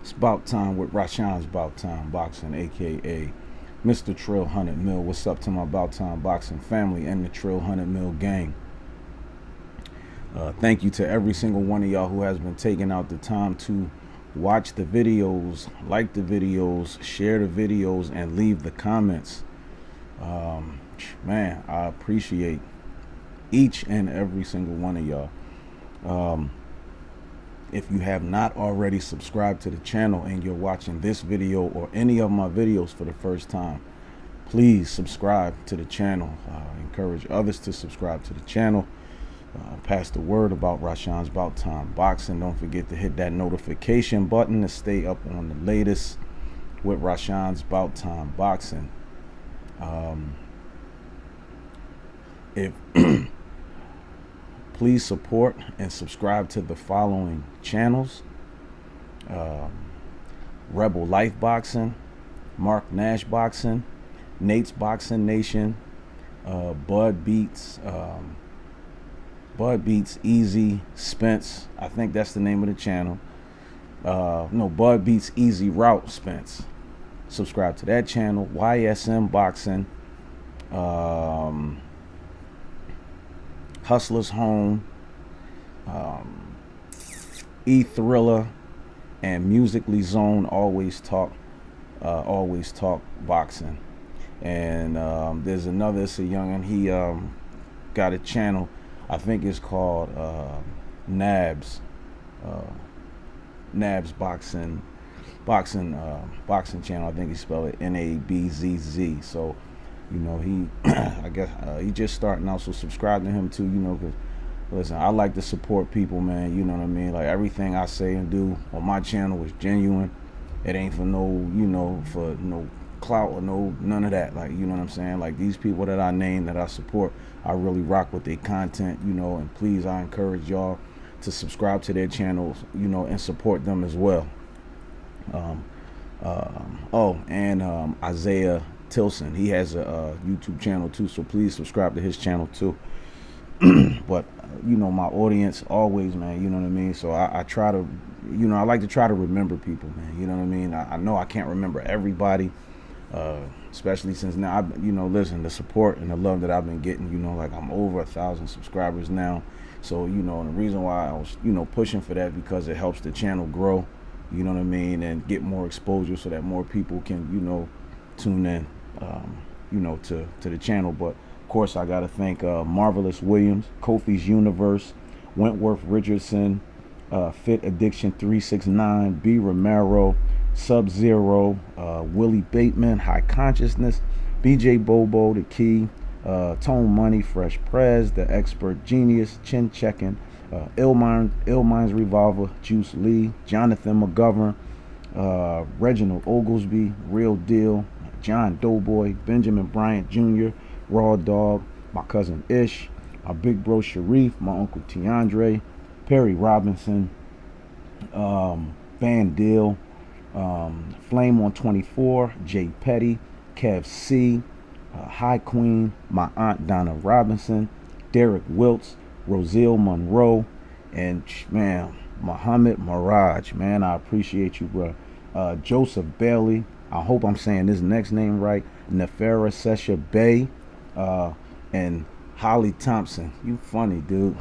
It's about time with Rashawn's About Time Boxing, aka Mr. Trill 100 Mil. What's up to my About Time Boxing family and the Trill 100 Mil gang? Thank you to every single one of y'all who has been taking out the time to watch the videos, like the videos, share the videos, and leave the comments. Man, I appreciate each and every single one of y'all. Um, if you have not already subscribed to the channel and you're watching this video or any of my videos for the first time, please subscribe to the channel. Encourage others to subscribe to the channel. Pass the word about Rashawn's About Time Boxing. Don't forget to hit that notification button to stay up on the latest with Rashawn's About Time Boxing. If please support and subscribe to the following channels: Rebel Life Boxing, Mark Nash Boxing, Nate's Boxing Nation, Bud Beats, Easy Spence. I think that's the name of the channel. No, Bud Beats Easy Route Spence. Subscribe to that channel. YSM Boxing, Hustler's Home, E Thriller, and Musically Zone. Always talk boxing. And there's another. It's a youngin'. He got a channel. I think it's called Nabs. Nabs Boxing channel. I think he spelled it Nabzz. So, you know, he I guess he just starting out. So subscribe to him too. You know, cause listen, I like to support people, man. You know what I mean? Like everything I say and do on my channel is genuine. It ain't for no, you know, for no clout or none of that. Like, you know what I'm saying? Like these people that I name that I support, I really rock with their content, you know, and please, I encourage y'all to subscribe to their channels, you know, and support them as well. Isaiah Tilson, he has a YouTube channel too, so please subscribe to his channel too. But you know, my audience always, man, you know what I mean? So I try to, you know, I like to try to remember people, man, you know what I mean? I know I can't remember everybody, especially since now, you know, listen, the support and the love that I've been getting, you know, like I'm over 1,000 subscribers now. So, you know, and the reason why I was, you know, pushing for that because it helps the channel grow, you know what I mean, and get more exposure so that more people can, you know, tune in, you know, to the channel. But of course, I got to thank Marvelous Williams, Kofi's Universe, Wentworth Richardson, Fit Addiction 369, B Romero, Sub-Zero, Willie Bateman, High Consciousness, BJ Bobo, The Key, Tone Money, Fresh Prez, The Expert Genius, Chin Checking, Illmind's Revolver, Juice Lee, Jonathan McGovern, Reginald Oglesby, Real Deal, John Doughboy, Benjamin Bryant Jr., Raw Dog, my cousin Ish, my big bro Sharif, my uncle Tiandre, Perry Robinson, Van Deal, Flame on 24, Jay Petty, Kev C, High Queen, my aunt Donna Robinson, Derek Wiltz, Roselle Monroe, and man, Muhammad Mirage. Man, I appreciate you, bro. Joseph Bailey, I hope I'm saying this next name right, Nefera Sesha Bay, and Holly Thompson. You funny, dude.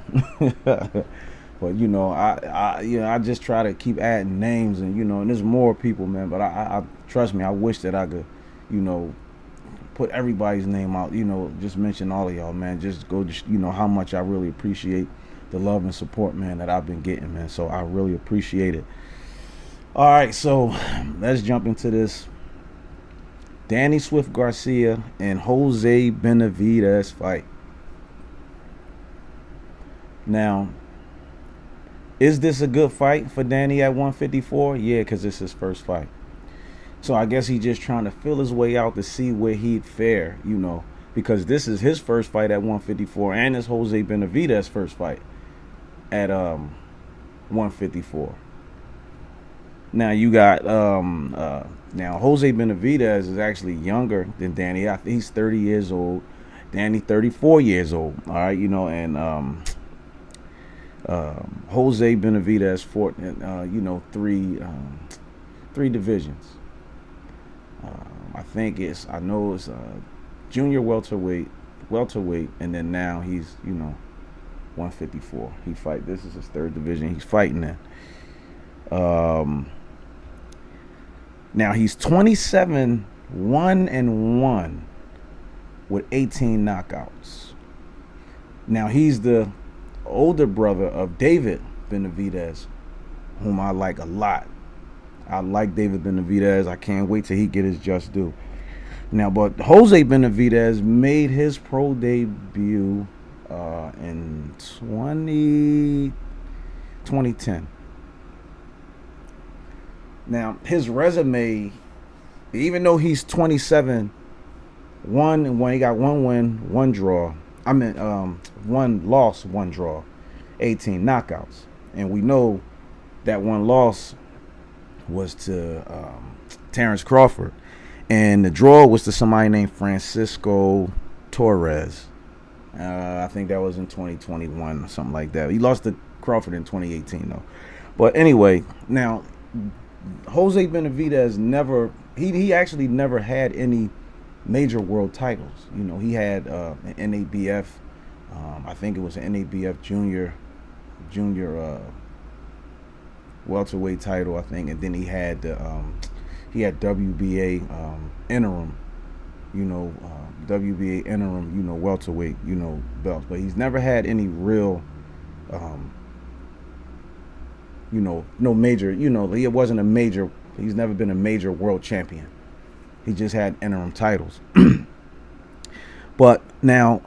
But you know, I just try to keep adding names, and you know, and there's more people, man. But I trust me, I wish that I could, you know, put everybody's name out. You know, just mention all of y'all, man. Just go, you know, how much I really appreciate the love and support, man, that I've been getting, man. So I really appreciate it. All right, so let's jump into this. Danny Swift Garcia and Jose Benavidez fight. Now, is this a good fight for Danny at 154? Yeah, because it's his first fight. So I guess he's just trying to feel his way out to see where he'd fare, you know, because this is his first fight at 154 and it's Jose Benavidez's first fight at 154. Now you got now Jose Benavidez is actually younger than Danny. I think he's 30 years old. Danny 34 years old. All right, you know, and Jose Benavidez fought, you know, three three divisions. I know it's junior welterweight, and then now he's 154. This is his third division he's fighting in. Now he's 27, 1-1 with 18 knockouts. Now he's the older brother of David Benavidez, whom I like a lot. I like David Benavidez. I can't wait till he get his just due. Now, but Jose Benavidez made his pro debut in 2010. Now, his resume, even though he's 27, he got one win, one draw. One loss, one draw, 18 knockouts. And we know that one loss was to Terrence Crawford. And the draw was to somebody named Francisco Torres. I think that was in 2021 or something like that. He lost to Crawford in 2018, though. But anyway, now, Jose Benavidez he actually never had any major world titles. He had an NABF, I think it was an NABF junior welterweight title, I think, and then he had WBA interim, WBA interim, welterweight, belts, but he's never had any real, no major, he wasn't a major. He's never been a major world champion. He just had interim titles. But now,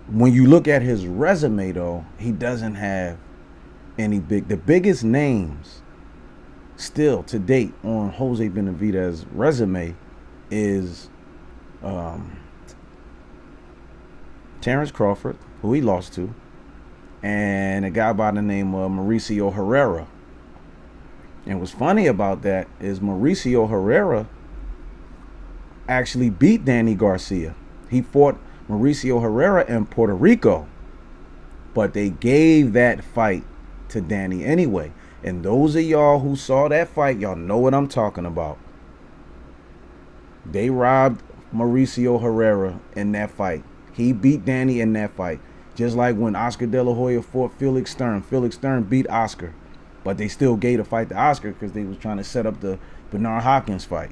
when you look at his resume, though, he doesn't have any the biggest names still to date on Jose Benavidez's resume is Terrence Crawford, who he lost to, and a guy by the name of Mauricio Herrera. And what's funny about that is Mauricio Herrera actually beat Danny Garcia. He fought Mauricio Herrera in Puerto Rico, but they gave that fight to Danny anyway. And those of y'all who saw that fight, y'all know what I'm talking about. They robbed Mauricio Herrera in that fight. He beat Danny in that fight. Just like when Oscar De La Hoya fought Felix Stern. Felix Stern beat Oscar, but they still gave the fight to Oscar because they was trying to set up the Bernard Hopkins fight.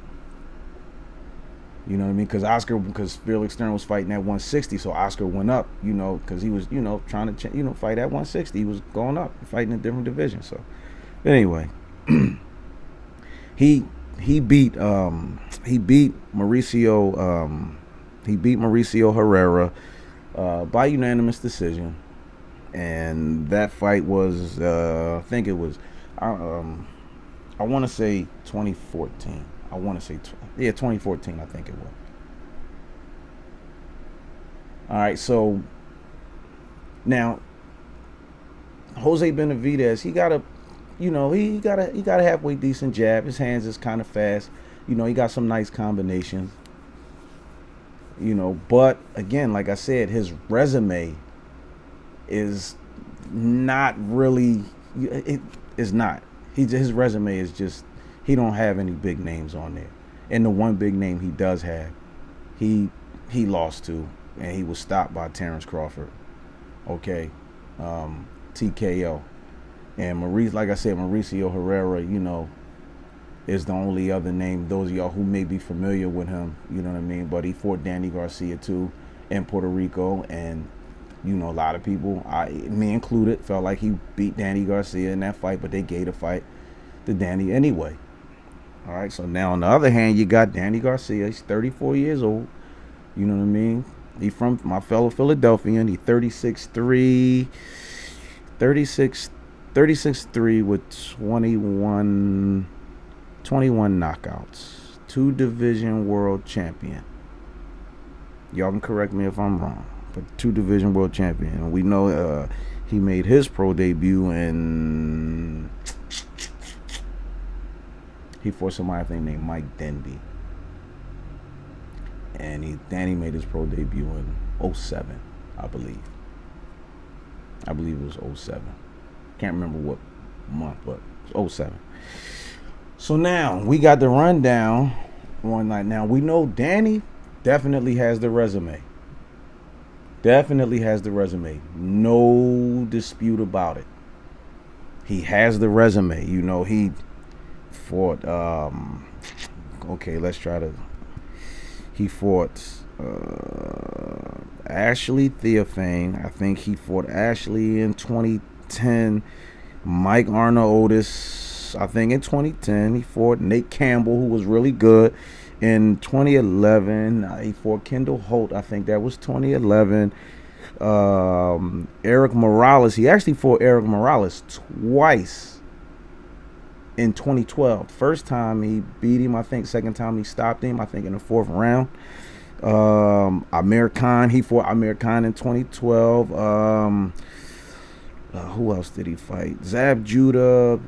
You know what I mean? Because Felix Stern was fighting at 160, so Oscar went up, because he was, trying to, fight at 160. He was going up, fighting in different divisions. So, anyway, he beat Mauricio Herrera by unanimous decision, and that fight was I think it was I want to say 2014. 2014, I think it was. All right, so now Jose Benavidez, he got a halfway decent jab. His hands is kind of fast. He got some nice combinations. But again, like I said, his resume is not really. It is not. His resume is just. He don't have any big names on there. And the one big name he does have, he lost to, and he was stopped by Terrence Crawford. Okay. TKO. And like I said, Mauricio Herrera, is the only other name. Those of y'all who may be familiar with him, you know what I mean? But he fought Danny Garcia too in Puerto Rico, and a lot of people, me included, felt like he beat Danny Garcia in that fight, but they gave the fight to Danny anyway. All right, so now on the other hand, you got Danny Garcia. He's 34 years old. You know what I mean? He from my fellow Philadelphian. He 36'3", 36'3" with 21 knockouts. 2-division world champion. Y'all can correct me if I'm wrong, but 2-division world champion. And we know he made his pro debut in. He fought somebody I think named Mike Denby. And Danny made his pro debut in 07, I believe. I believe it was 07. Can't remember what month, but it was 07. So now we got the rundown one night. Now we know Danny definitely has the resume. Definitely has the resume. No dispute about it. He has the resume. You know, he fought okay, let's try to he fought Ashley Theophane. I think he fought Ashley in 2010. Mike Arnold Otis, I think in 2010. He fought Nate Campbell, who was really good. In 2011, he fought Kendall Holt. I think that was 2011. Eric Morales. He actually fought Eric Morales twice in 2012. First time he beat him, I think. Second time he stopped him, I think in the 4th round. Amir Khan. He fought Amir Khan in 2012. Who else did he fight? Zab Judah,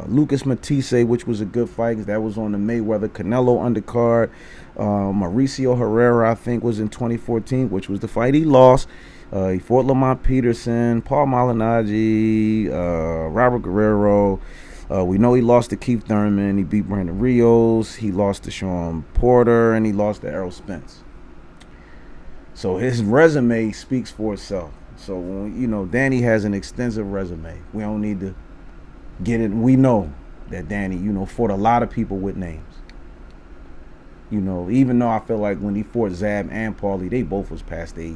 Lucas Matisse, which was a good fight. That was on the Mayweather Canelo undercard. Mauricio Herrera, I think, was in 2014, which was the fight he lost. He fought Lamont Peterson, Paul Malignaggi, Robert Guerrero. We know he lost to Keith Thurman. He beat Brandon Rios. He lost to Sean Porter, and he lost to Errol Spence. So his resume speaks for itself. So, you know, Danny has an extensive resume. We don't need to get it. We know that Danny, you know, fought a lot of people with names. You know, even though I feel like when he fought Zab and Paulie, they both was past their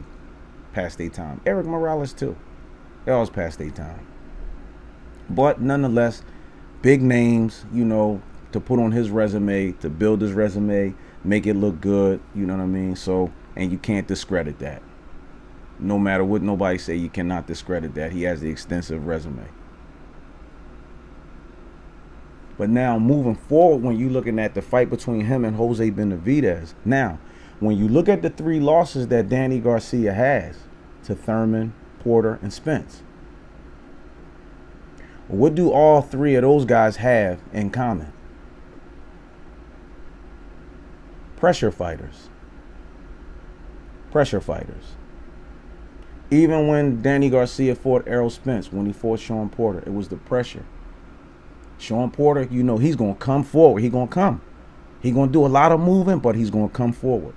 time. Eric Morales too. They all was past their time. But nonetheless, big names, you know, to put on his resume, to build his resume, make it look good, you know what I mean? So, and you can't discredit that. No matter what nobody say, you cannot discredit that. He has the extensive resume. But now moving forward, when you're looking at the fight between him and Jose Benavidez, now, when you look at the 3 losses that Danny Garcia has to Thurman, Porter, and Spence, what do all 3 of those guys have in common? Pressure fighters. Pressure fighters. Even when Danny Garcia fought Errol Spence, when he fought Sean Porter, it was the pressure. Sean Porter, you know, he's going to come forward. He's going to come. He's going to do a lot of moving, but he's going to come forward.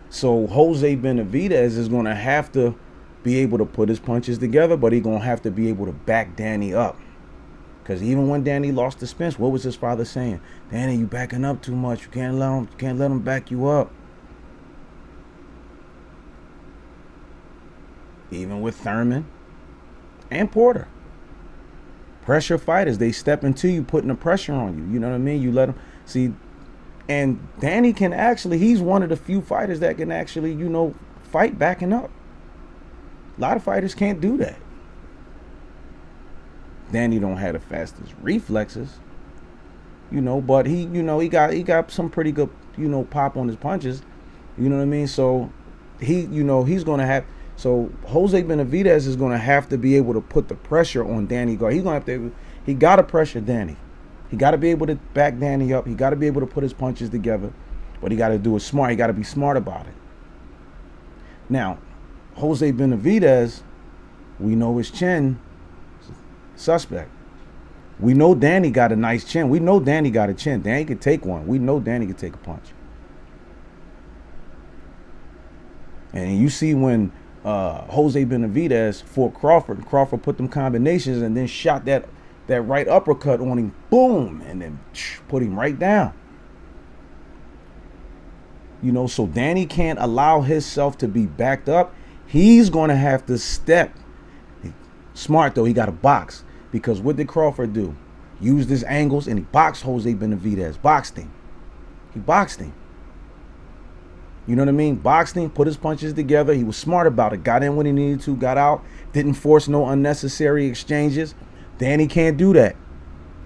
So Jose Benavidez is going to have to be able to put his punches together, but he's going to have to be able to back Danny up. Because even when Danny lost to Spence, what was his father saying? Danny, you backing up too much. You can't let him back you up. Even with Thurman and Porter. Pressure fighters, they step into you, putting the pressure on you. You know what I mean? You let them see. And Danny can actually, he's one of the few fighters that can actually, you know, fight backing up. A lot of fighters can't do that. Danny don't have the fastest reflexes, you know, but he got some pretty good, you know, pop on his punches. You know what I mean? So he, you know, he's going to have. So Jose Benavidez is going to have to be able to put the pressure on Danny Garcia. He's going to have to. He got to pressure Danny. He got to be able to back Danny up. He got to be able to put his punches together. But he got to do it smart. He got to be smart about it. Now, Jose Benavidez, we know his chin, suspect. We know Danny got a nice chin. We know Danny got a chin. Danny could take one. We know Danny could take a punch. And you see when Jose Benavidez fought Crawford. Crawford put them combinations and then shot that right uppercut on him, boom, and then put him right down. You know, so Danny can't allow himself to be backed up. He's going to have to step. Smart, though, he got to box. Because what did Crawford do? Used his angles, and he boxed Jose Benavidez. Boxed him. He boxed him. You know what I mean? Boxed him, put his punches together. He was smart about it. Got in when he needed to, got out. Didn't force no unnecessary exchanges. Danny can't do that.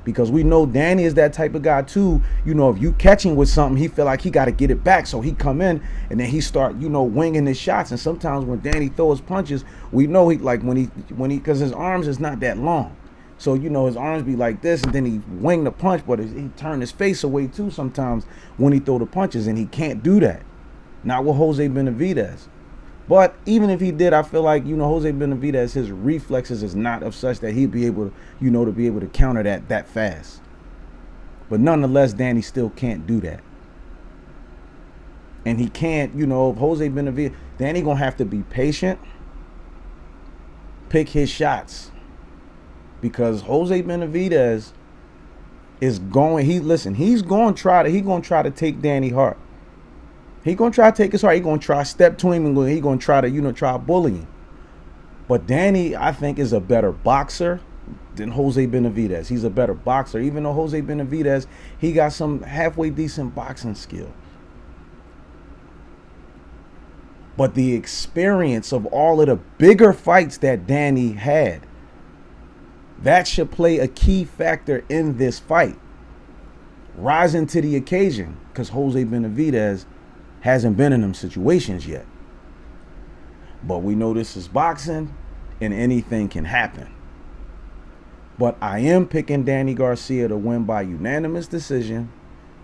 Because we know Danny is that type of guy too. You know, if you catch him with something, he feel like he got to get it back. So he come in and then he start, you know, winging his shots. And sometimes when Danny throws punches, we know he like when he, because his arms is not that long. So, you know, his arms be like this and then he wing the punch, but he turn his face away too sometimes when he throw the punches, and he can't do that. Not with Jose Benavidez. But even if he did, I feel like, Jose Benavidez, his reflexes is not of such that he'd be able to, to be able to counter that fast. But nonetheless, Danny still can't do that. And he can't, if Jose Benavidez, Danny gonna have to be patient, pick his shots. Because Jose Benavidez is going, he's going to try to take Danny Hart. He gonna try to take his heart. He gonna try to step to him, and he gonna try to, try bullying. But Danny, I think, is a better boxer than Jose Benavidez. He's a better boxer, even though Jose Benavidez, he got some halfway decent boxing skill. But the experience of all of the bigger fights that Danny had, that should play a key factor in this fight. Rising to the occasion, because Jose Benavidez hasn't been in them situations yet. But we know this is boxing and anything can happen. But I am picking Danny Garcia to win by unanimous decision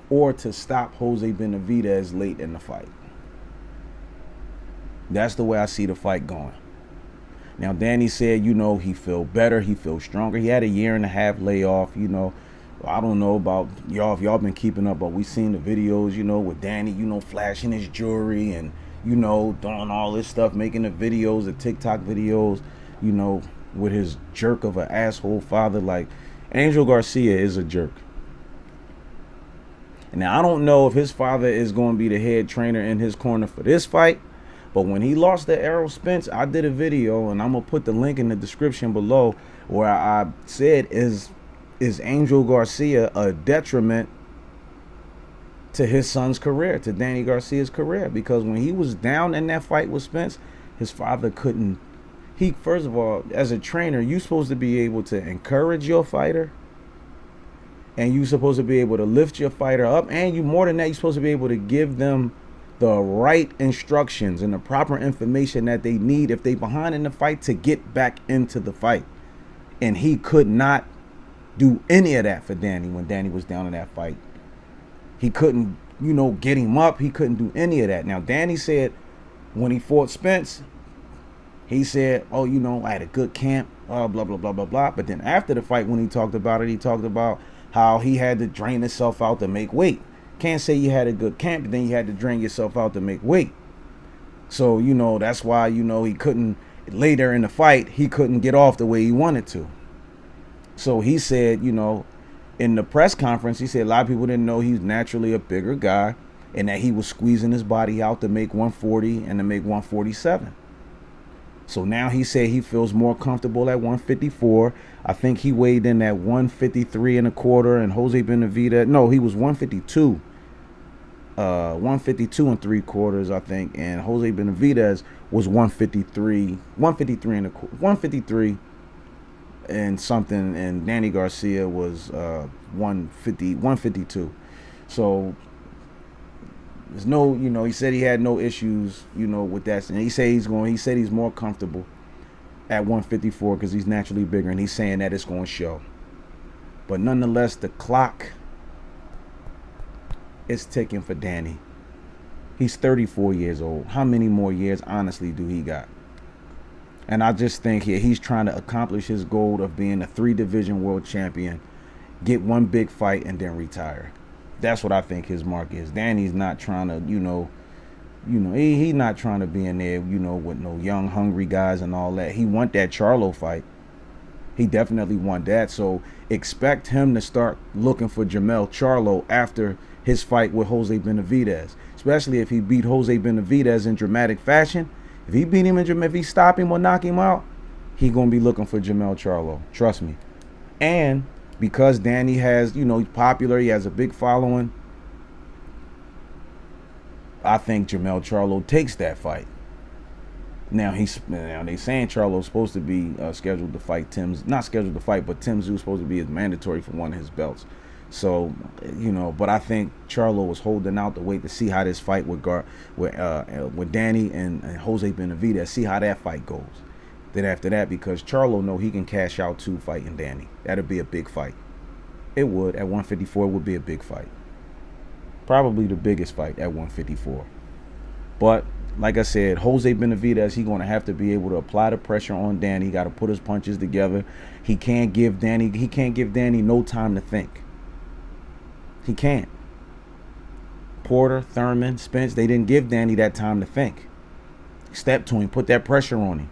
or to stop Jose Benavidez late in the fight. That's the way I see the fight going. Now, Danny said, he feel better, he feels stronger. He had a 1.5 year layoff, I don't know about y'all, if y'all been keeping up, but we seen the videos, with Danny, flashing his jewelry and, doing all this stuff, making the videos, the TikTok videos, with his jerk of an asshole father. Like, Angel Garcia is a jerk. And now, I don't know if his father is going to be the head trainer in his corner for this fight, but when he lost to Errol Spence, I did a video, and I'm going to put the link in the description below, where I said, is Angel Garcia a detriment to his son's career, to Danny Garcia's career? Because when he was down in that fight with Spence, his father couldn't. First of all, as a trainer, you're supposed to be able to encourage your fighter, and you're supposed to be able to lift your fighter up, and more than that, you're supposed to be able to give them the right instructions and the proper information that they need if they behind in the fight to get back into the fight. And he could not do any of that for Danny when Danny was down in that fight. He couldn't, get him up. He couldn't do any of that. Now, Danny said when he fought Spence, he said, I had a good camp, blah, blah, blah, blah, blah. But then after the fight, when he talked about it, he talked about how he had to drain himself out to make weight. Can't say you had a good camp, but then you had to drain yourself out to make weight. So, that's why, he couldn't, later in the fight, he couldn't get off the way he wanted to. So he said, in the press conference, he said a lot of people didn't know he's naturally a bigger guy and that he was squeezing his body out to make 140 and to make 147. So now he said he feels more comfortable at 154. I think he weighed in at 153.25, and Jose Benavidez, no, he was 152. 152.75, I think, and Jose Benavidez was 153 and something, and Danny Garcia was 152. So there's no, he said he had no issues, with that. And he said he's more comfortable at 154 because he's naturally bigger, and he's saying that it's going to show. But nonetheless, the clock is ticking for Danny. He's 34 years old. How many more years, honestly, do he got? And I just think he's trying to accomplish his goal of being a 3-division world champion, get one big fight, and then retire. That's what I think his mark is. Danny's not trying to, he's not trying to be in there, with no young, hungry guys and all that. He want that Charlo fight. He definitely want that. So expect him to start looking for Jermell Charlo after his fight with Jose Benavidez, especially if he beat Jose Benavidez in dramatic fashion. If he beat him if he stop him or knock him out, he gonna be looking for Jermell Charlo. Trust me. And because Danny has, he's popular, he has a big following, I think Jermell Charlo takes that fight. Now they saying Charlo's supposed to be scheduled to fight not scheduled to fight, but Tim Tszyu supposed to be as mandatory for one of his belts. So, but I think Charlo was holding out to wait to see how this fight with Danny and Jose Benavidez, see how that fight goes. Then after that, because Charlo know he can cash out too fighting Danny. That'd be a big fight. It would. At 154, it would be a big fight. Probably the biggest fight at 154. But like I said, Jose Benavidez, he's going to have to be able to apply the pressure on Danny. He got to put his punches together. He can't give Danny no time to think. He can't. Porter, Thurman, Spence, they didn't give Danny that time to think. Stepped to him, put that pressure on him,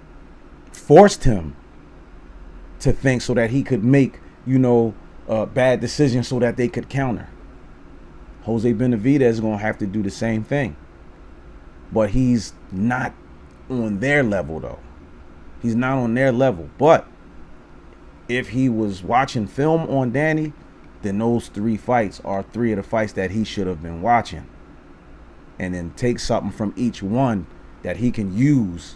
forced him to think so that he could make, bad decisions so that they could counter. Jose Benavidez is going to have to do the same thing. But he's not on their level, though. He's not on their level. But if he was watching film on Danny, then those 3 fights are 3 of the fights that he should have been watching. And then take something from each one that he can use,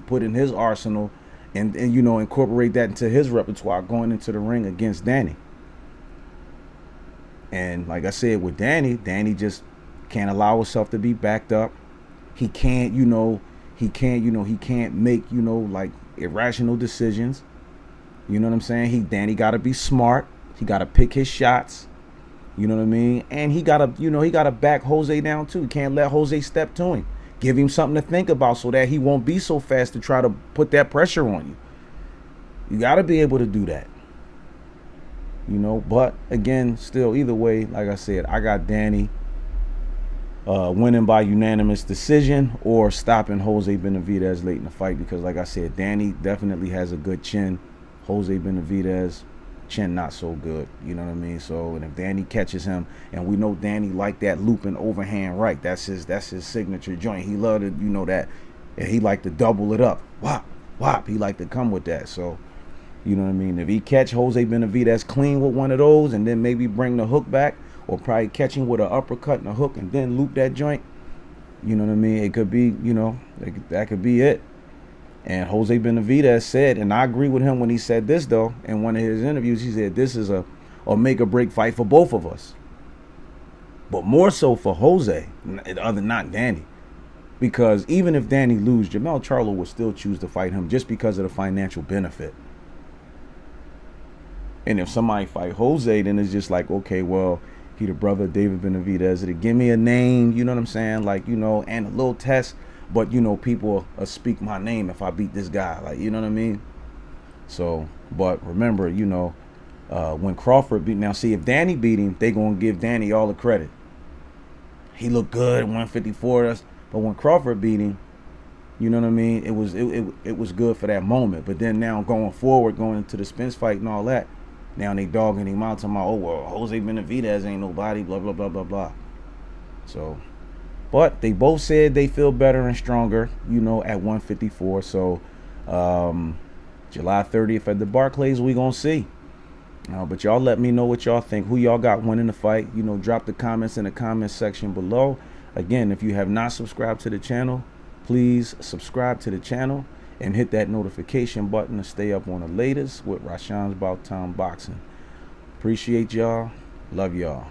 put in his arsenal and incorporate that into his repertoire going into the ring against Danny. And like I said, with Danny just can't allow himself to be backed up. He can't, he can't make, like irrational decisions. You know what I'm saying? Danny got to be smart. He got to pick his shots. You know what I mean? And he got to back Jose down too. He can't let Jose step to him. Give him something to think about so that he won't be so fast to try to put that pressure on you. You got to be able to do that. But again, still, either way, like I said, I got Danny winning by unanimous decision or stopping Jose Benavidez late in the fight because, like I said, Danny definitely has a good chin. Jose Benavidez, chin not so good. You know what I mean? So, and if Danny catches him, and we know Danny like that looping overhand right, that's his signature joint. He loved it, that, and he like to double it up. Whop, whop. He like to come with that. So, you know what I mean? If he catch Jose Benavidez clean with one of those and then maybe bring the hook back or probably catch him with an uppercut and a hook and then loop that joint, you know what I mean? It could be, that could be it. And Jose Benavidez said, and I agree with him when he said this, though, in one of his interviews, he said this is a make or break fight for both of us. But more so for Jose, not Danny. Because even if Danny loses, Jermell Charlo would still choose to fight him just because of the financial benefit. And if somebody fight Jose, then it's just like, okay, well, he the brother of David Benavidez. It'll give me a name, you know what I'm saying? Like, and a little test. But, people speak my name if I beat this guy. Like, you know what I mean? So, but remember, when Crawford beat, now see, if Danny beat him, they going to give Danny all the credit. He looked good at 154. But when Crawford beat him, you know what I mean? It was good for that moment. But then now going forward, going into the Spence fight and all that, now they dogging him out, talking about, oh, well, Jose Benavidez ain't nobody, blah, blah, blah, blah, blah. So, but they both said they feel better and stronger, at 154. So, July 30th at the Barclays, we going to see. But y'all let me know what y'all think. Who y'all got winning the fight. Drop the comments in the comment section below. Again, if you have not subscribed to the channel, please subscribe to the channel and hit that notification button to stay up on the latest with Rashawn's About Time Boxing. Appreciate y'all. Love y'all.